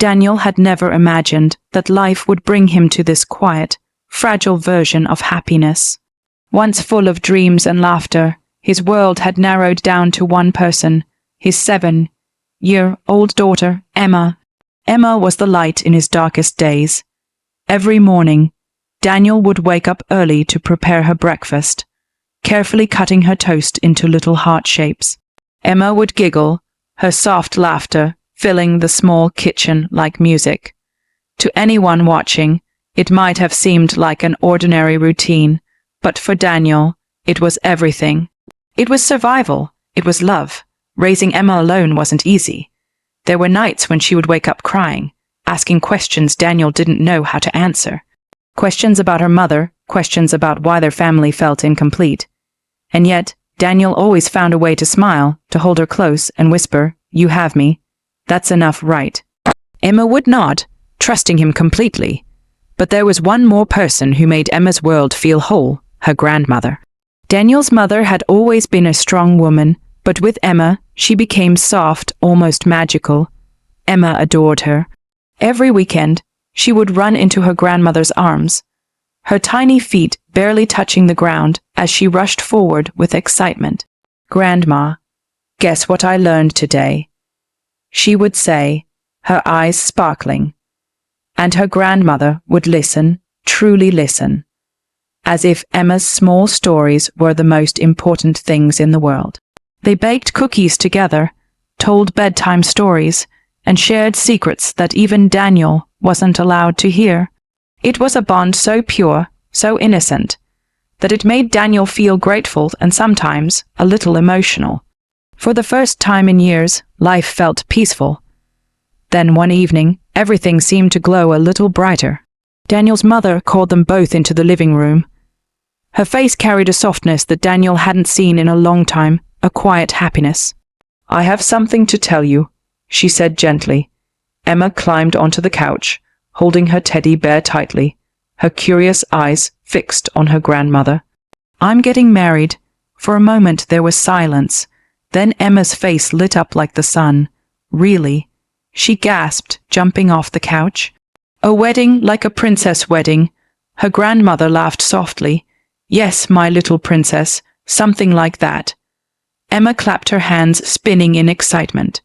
Daniel had never imagined that life would bring him to this quiet, fragile version of happiness. Once full of dreams and laughter, his world had narrowed down to one person, his 7-year-old daughter, Emma. Emma was the light in his darkest days. Every morning, Daniel would wake up early to prepare her breakfast, carefully cutting her toast into little heart shapes. Emma would giggle, her soft laughter filling the small kitchen like music. To anyone watching, it might have seemed like an ordinary routine, but for Daniel, it was everything. It was survival. It was love. Raising Emma alone wasn't easy. There were nights when she would wake up crying, asking questions Daniel didn't know how to answer. Questions about her mother, questions about why their family felt incomplete. And yet, Daniel always found a way to smile, to hold her close and whisper, "You have me. That's enough, right?" Emma would nod, trusting him completely. But there was one more person who made Emma's world feel whole, her grandmother. Daniel's mother had always been a strong woman, but with Emma, she became soft, almost magical. Emma adored her. Every weekend, she would run into her grandmother's arms, her tiny feet barely touching the ground as she rushed forward with excitement. "Grandma, guess what I learned today?" she would say, her eyes sparkling. And her grandmother would listen, truly listen, as if Emma's small stories were the most important things in the world. They baked cookies together, told bedtime stories, and shared secrets that even Daniel wasn't allowed to hear. It was a bond so pure, so innocent, that it made Daniel feel grateful and sometimes a little emotional. For the first time in years, life felt peaceful. Then one evening, everything seemed to glow a little brighter. Daniel's mother called them both into the living room. Her face carried a softness that Daniel hadn't seen in a long time, a quiet happiness. "I have something to tell you," she said gently. Emma climbed onto the couch, holding her teddy bear tightly, her curious eyes fixed on her grandmother. "I'm getting married." For a moment there was silence. Then Emma's face lit up like the sun. "Really?" she gasped, jumping off the couch. "A wedding like a princess wedding." Her grandmother laughed softly. "Yes, my little princess, something like that." Emma clapped her hands, spinning in excitement.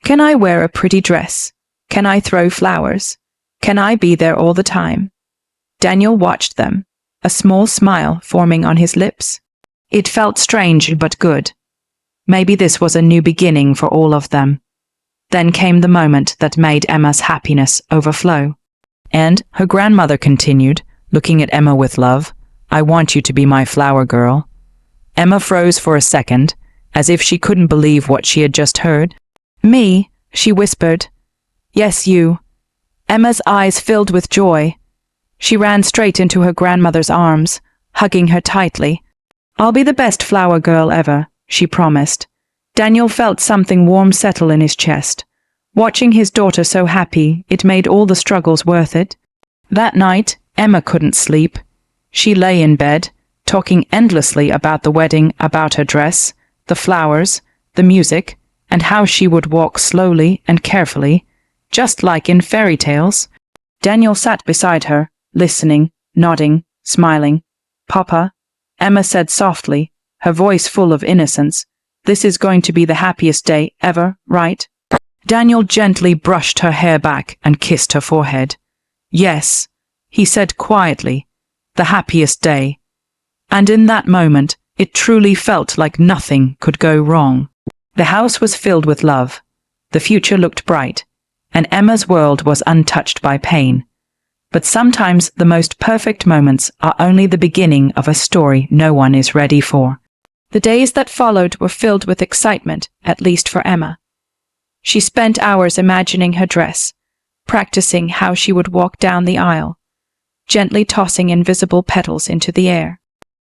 "Can I wear a pretty dress? Can I throw flowers? Can I be there all the time?" Daniel watched them, a small smile forming on his lips. It felt strange but good. Maybe this was a new beginning for all of them. Then came the moment that made Emma's happiness overflow. And her grandmother continued, looking at Emma with love, "I want you to be my flower girl." Emma froze for a second, as if she couldn't believe what she had just heard. "Me?" she whispered. "Yes, you." Emma's eyes filled with joy. She ran straight into her grandmother's arms, hugging her tightly. "I'll be the best flower girl ever," she promised. Daniel felt something warm settle in his chest. Watching his daughter so happy, it made all the struggles worth it. That night, Emma couldn't sleep. She lay in bed, talking endlessly about the wedding, about her dress, the flowers, the music, and how she would walk slowly and carefully, just like in fairy tales. Daniel sat beside her, listening, nodding, smiling. "Papa," Emma said softly, her voice full of innocence, "this is going to be the happiest day ever, right?" Daniel gently brushed her hair back and kissed her forehead. "Yes," he said quietly, "the happiest day." And in that moment, it truly felt like nothing could go wrong. The house was filled with love. The future looked bright, and Emma's world was untouched by pain. But sometimes the most perfect moments are only the beginning of a story no one is ready for. The days that followed were filled with excitement, at least for Emma. She spent hours imagining her dress, practicing how she would walk down the aisle, gently tossing invisible petals into the air.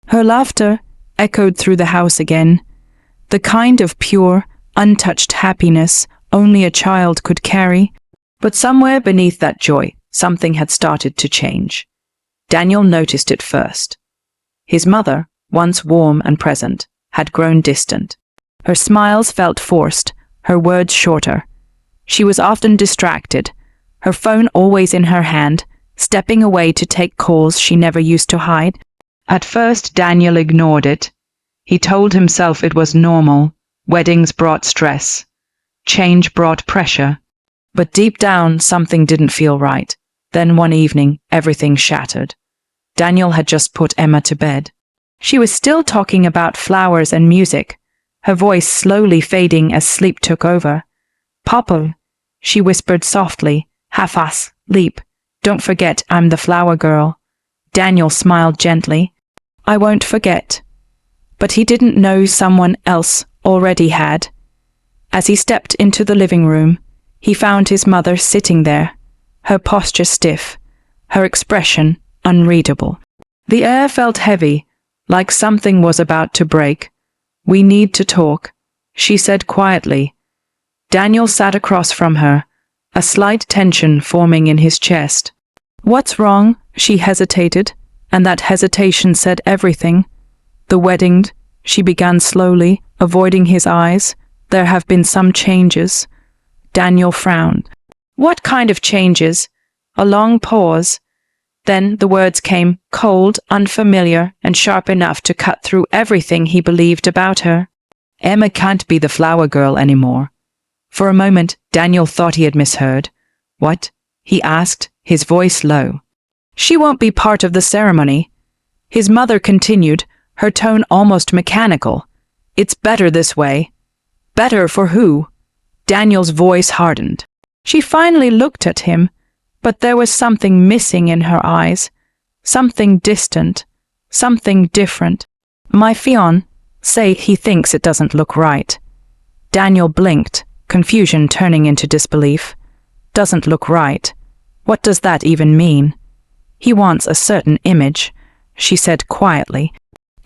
Her laughter echoed through the house again, the kind of pure, untouched happiness only a child could carry. But somewhere beneath that joy, something had started to change. Daniel noticed it first. His mother, once warm and present, had grown distant. Her smiles felt forced, her words shorter. She was often distracted, her phone always in her hand, stepping away to take calls she never used to hide. At first, Daniel ignored it. He told himself it was normal. Weddings brought stress. Change brought pressure. But deep down, something didn't feel right. Then one evening, everything shattered. Daniel had just put Emma to bed. She was still talking about flowers and music, her voice slowly fading as sleep took over. "Papa," she whispered softly, "half-ass, leap. Don't forget I'm the flower girl." Daniel smiled gently. "I won't forget." But he didn't know someone else already had. As he stepped into the living room, he found his mother sitting there, her posture stiff, her expression unreadable. The air felt heavy, like something was about to break. "We need to talk," she said quietly. Daniel sat across from her, a slight tension forming in his chest. "What's wrong?" She hesitated, and that hesitation said everything. "The wedding," she began slowly, avoiding his eyes. "There have been some changes." Daniel frowned. "What kind of changes?" A long pause. Then the words came, cold, unfamiliar, and sharp enough to cut through everything he believed about her. "Emma can't be the flower girl anymore." For a moment, Daniel thought he had misheard. "What?" he asked, his voice low. "She won't be part of the ceremony." His mother continued, her tone almost mechanical. "It's better this way." "Better for who?" Daniel's voice hardened. She finally looked at him, but there was something missing in her eyes. Something distant. Something different. "My fiancé he thinks it doesn't look right." Daniel blinked, confusion turning into disbelief. "Doesn't look right? What does that even mean?" "He wants a certain image," she said quietly.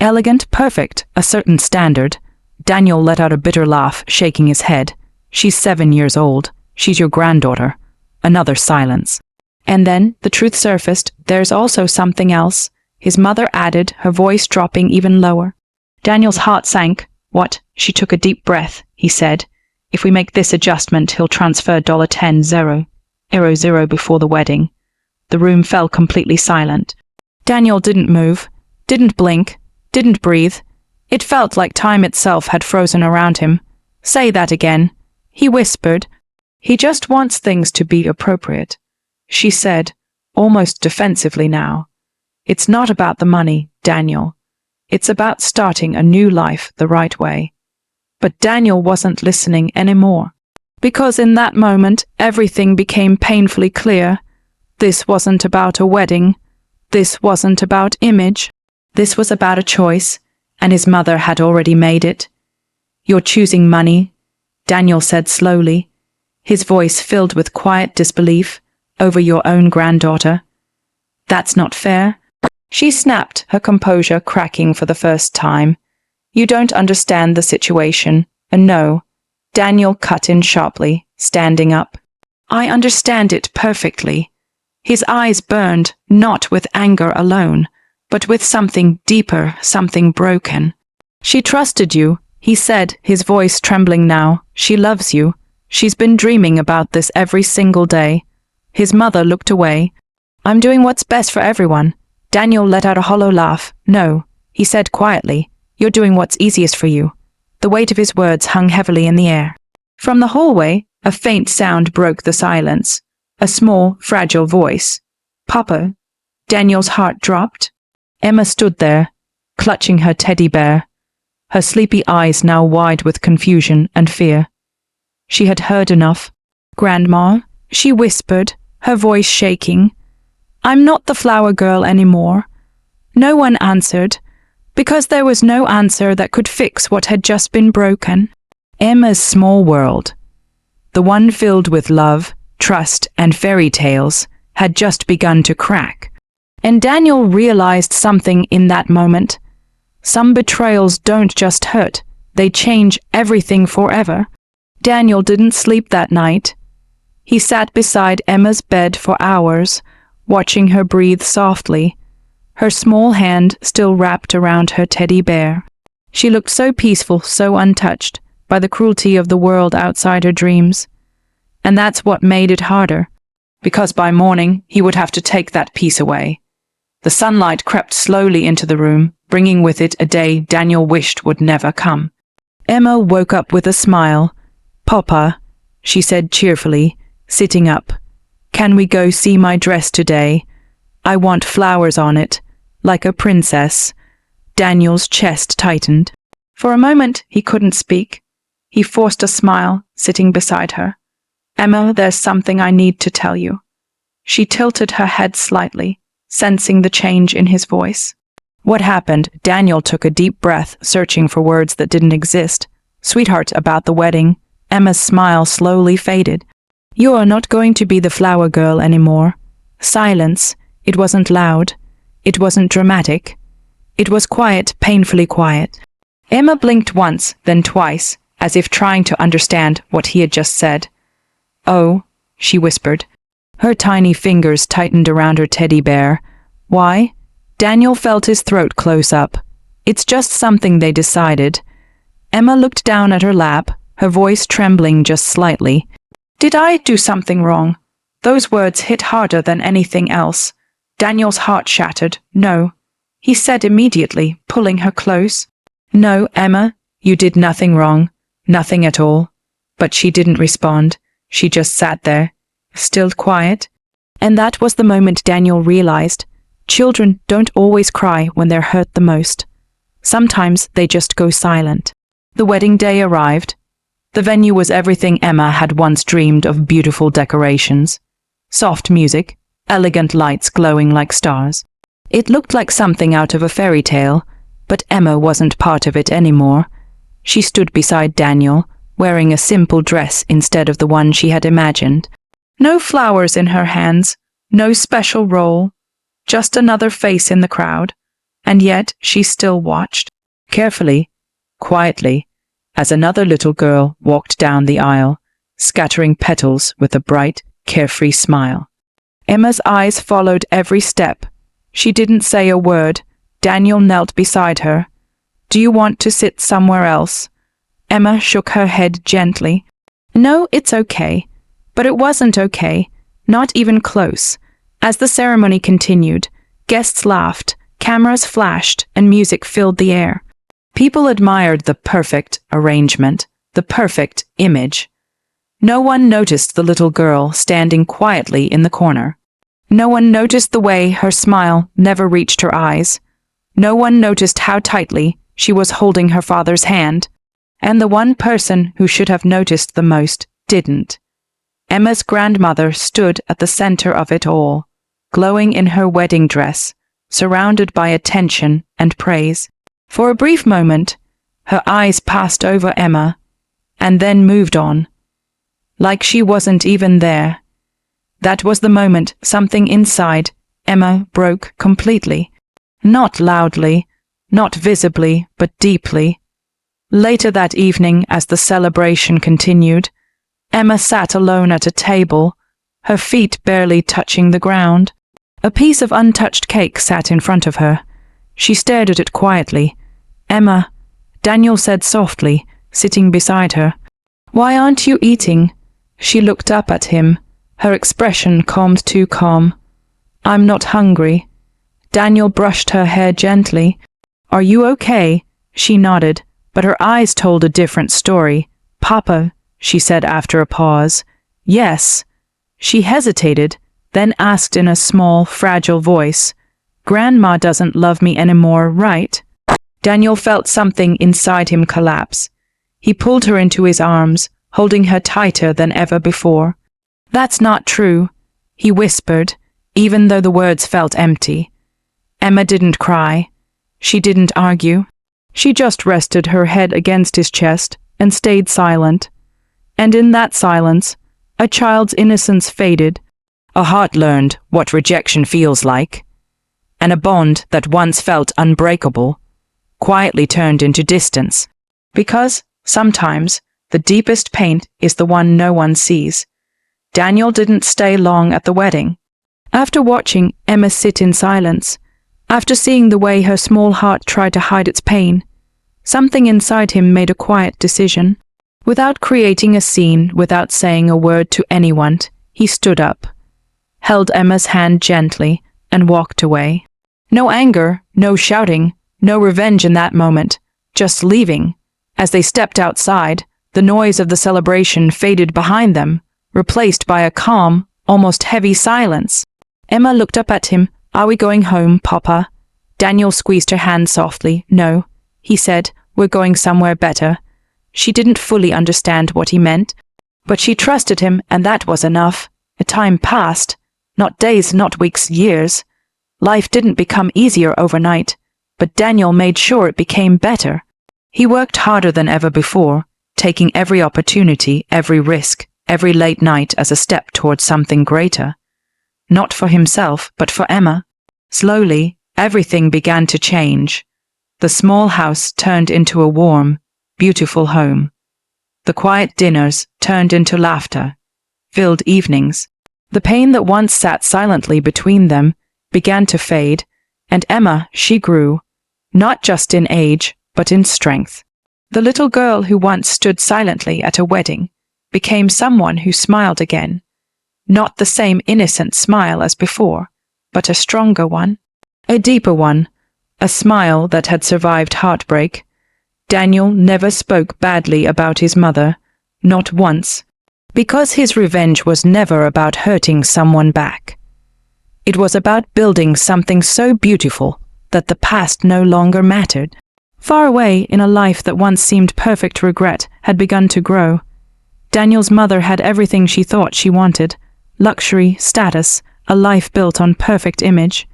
"Elegant, perfect, a certain standard." Daniel let out a bitter laugh, shaking his head. "She's 7 years old. She's your granddaughter." Another silence. And then the truth surfaced. "There's also something else," his mother added, her voice dropping even lower. Daniel's heart sank. "What?" She took a deep breath. He said, "If we make this adjustment, he'll transfer $10,000 before the wedding." The room fell completely silent. Daniel didn't move, didn't blink, didn't breathe. It felt like time itself had frozen around him. "Say that again," he whispered. "He just wants things to be appropriate," she said, almost defensively now. "It's not about the money, Daniel. It's about starting a new life the right way." But Daniel wasn't listening anymore. Because in that moment, everything became painfully clear. This wasn't about a wedding. This wasn't about image. This was about a choice, and his mother had already made it. "You're choosing money," Daniel said slowly, his voice filled with quiet disbelief, "over your own granddaughter." "That's not fair," she snapped, her composure cracking for the first time. "You don't understand the situation." "And no," Daniel cut in sharply, standing up. "I understand it perfectly." His eyes burned, not with anger alone, but with something deeper, something broken. "She trusted you," he said, his voice trembling now. "She loves you. She's been dreaming about this every single day." His mother looked away. "I'm doing what's best for everyone." Daniel let out a hollow laugh. "No," he said quietly, "you're doing what's easiest for you." The weight of his words hung heavily in the air. From the hallway, a faint sound broke the silence. A small, fragile voice. "Papa." Daniel's heart dropped. Emma stood there, clutching her teddy bear, her sleepy eyes now wide with confusion and fear. She had heard enough. "Grandma," she whispered, her voice shaking. "I'm not the flower girl anymore." No one answered, because there was no answer that could fix what had just been broken. Emma's small world, the one filled with love, trust, and fairy tales, had just begun to crack. And Daniel realized something in that moment. Some betrayals don't just hurt, they change everything forever. Daniel didn't sleep that night. He sat beside Emma's bed for hours, watching her breathe softly, her small hand still wrapped around her teddy bear. She looked so peaceful, so untouched by the cruelty of the world outside her dreams. And that's what made it harder. because by morning he would have to take that piece away. The sunlight crept slowly into the room, bringing with it a day Daniel wished would never come. Emma woke up with a smile. "Papa," she said cheerfully, sitting up, "can we go see my dress today? I want flowers on it, like a princess." Daniel's chest tightened. For a moment he couldn't speak. He forced a smile, sitting beside her. "Emma, there's something I need to tell you." She tilted her head slightly, sensing the change in his voice. "What happened?" Daniel took a deep breath, searching for words that didn't exist. "Sweetheart, about the wedding." Emma's smile slowly faded. "You are not going to be the flower girl anymore." Silence. It wasn't loud. It wasn't dramatic. It was quiet, painfully quiet. Emma blinked once, then twice, as if trying to understand what he had just said. "Oh," she whispered. Her tiny fingers tightened around her teddy bear. "Why?" Daniel felt his throat close up. "It's just something they decided." Emma looked down at her lap, her voice trembling just slightly. "Did I do something wrong?" Those words hit harder than anything else. Daniel's heart shattered. "No," he said immediately, pulling her close. "No, Emma, you did nothing wrong. Nothing at all." But she didn't respond. She just sat there, still quiet. And that was the moment Daniel realized children don't always cry when they're hurt the most. Sometimes they just go silent. The wedding day arrived. The venue was everything Emma had once dreamed of: beautiful decorations, soft music, elegant lights glowing like stars. It looked like something out of a fairy tale, but Emma wasn't part of it anymore. She stood beside Daniel, wearing a simple dress instead of the one she had imagined. No flowers in her hands, no special role, just another face in the crowd. And yet she still watched, carefully, quietly, as another little girl walked down the aisle, scattering petals with a bright, carefree smile. Emma's eyes followed every step. She didn't say a word. Daniel knelt beside her. "Do you want to sit somewhere else?" Emma shook her head gently. "No, it's okay." But it wasn't okay, not even close. As the ceremony continued, guests laughed, cameras flashed, and music filled the air. People admired the perfect arrangement, the perfect image. No one noticed the little girl standing quietly in the corner. No one noticed the way her smile never reached her eyes. No one noticed how tightly she was holding her father's hand. And the one person who should have noticed the most didn't. Emma's grandmother stood at the center of it all, glowing in her wedding dress, surrounded by attention and praise. For a brief moment, her eyes passed over Emma, and then moved on, like she wasn't even there. That was the moment something inside Emma broke completely. Not loudly, not visibly, but deeply. Later that evening, as the celebration continued, Emma sat alone at a table, her feet barely touching the ground. A piece of untouched cake sat in front of her. She stared at it quietly. "Emma," Daniel said softly, sitting beside her. "Why aren't you eating?" She looked up at him, her expression calmed too calm. "I'm not hungry." Daniel brushed her hair gently. "Are you okay?" She nodded, but her eyes told a different story. "Papa," she said after a pause. "Yes." She hesitated, then asked in a small, fragile voice, "Grandma doesn't love me anymore, right?" Daniel felt something inside him collapse. He pulled her into his arms, holding her tighter than ever before. "That's not true," he whispered, even though the words felt empty. Emma didn't cry. She didn't argue. She just rested her head against his chest and stayed silent. And in that silence, a child's innocence faded. A heart learned what rejection feels like. And a bond that once felt unbreakable quietly turned into distance. Because, sometimes, the deepest pain is the one no one sees. Daniel didn't stay long at the wedding. After watching Emma sit in silence, after seeing the way her small heart tried to hide its pain, something inside him made a quiet decision. Without creating a scene, without saying a word to anyone, he stood up. held Emma's hand gently, and walked away. No anger, no shouting, no revenge in that moment, just leaving. As they stepped outside, the noise of the celebration faded behind them, replaced by a calm, almost heavy silence. Emma looked up at him. "Are we going home, Papa?" Daniel squeezed her hand softly. "No," he said, "we're going somewhere better." She didn't fully understand what he meant, but she trusted him, and that was enough. A time passed. Not days, not weeks, years. Life didn't become easier overnight, but Daniel made sure it became better. He worked harder than ever before, taking every opportunity, every risk, every late night as a step towards something greater. Not for himself, but for Emma. Slowly, everything began to change. The small house turned into a warm, beautiful home. The quiet dinners turned into laughter, filled evenings. The pain that once sat silently between them began to fade, and Emma, she grew, not just in age, but in strength. The little girl who once stood silently at a wedding became someone who smiled again. Not the same innocent smile as before, but a stronger one, a deeper one, a smile that had survived heartbreak. Daniel never spoke badly about his mother, not once, because his revenge was never about hurting someone back. It was about building something so beautiful that the past no longer mattered. Far away in a life that once seemed perfect, regret had begun to grow. Daniel's mother had everything she thought she wanted: luxury, status, a life built on perfect image.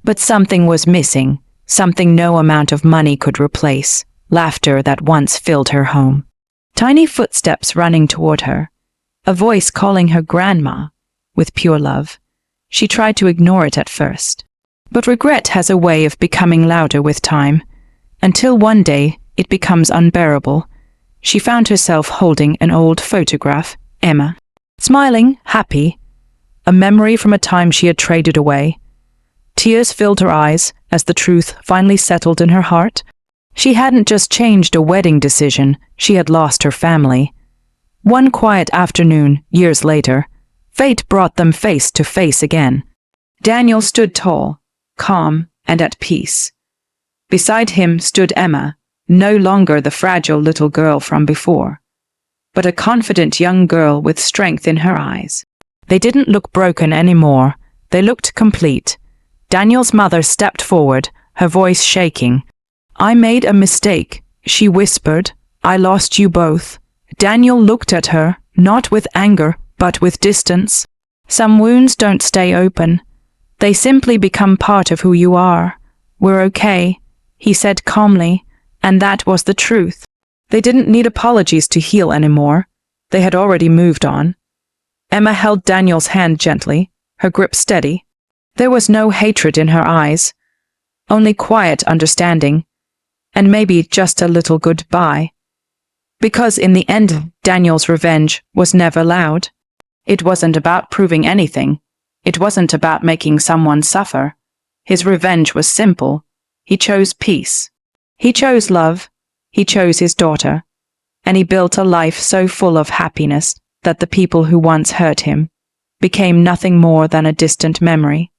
But something was missing, something no amount of money could replace: laughter that once filled her home. Tiny footsteps running toward her, a voice calling her grandma with pure love. She tried to ignore it at first. But regret has a way of becoming louder with time, until one day it becomes unbearable. She found herself holding an old photograph, Emma, smiling, happy, a memory from a time she had traded away. Tears filled her eyes as the truth finally settled in her heart. She hadn't just changed a wedding decision, she had lost her family. One quiet afternoon, years later, fate brought them face to face again. Daniel stood tall, calm, and at peace. Beside him stood Emma, no longer the fragile little girl from before, but a confident young girl with strength in her eyes. They didn't look broken anymore, they looked complete. Daniel's mother stepped forward, her voice shaking. "I made a mistake," she whispered. "I lost you both." Daniel looked at her, not with anger, but with distance. "Some wounds don't stay open. They simply become part of who you are. We're okay," he said calmly, and that was the truth. They didn't need apologies to heal anymore. They had already moved on. Emma held Daniel's hand gently, her grip steady. There was no hatred in her eyes, only quiet understanding, and maybe just a little goodbye. Because in the end, Daniel's revenge was never loud. It wasn't about proving anything. It wasn't about making someone suffer. His revenge was simple. He chose peace. He chose love. He chose his daughter. And he built a life so full of happiness that the people who once hurt him became nothing more than a distant memory.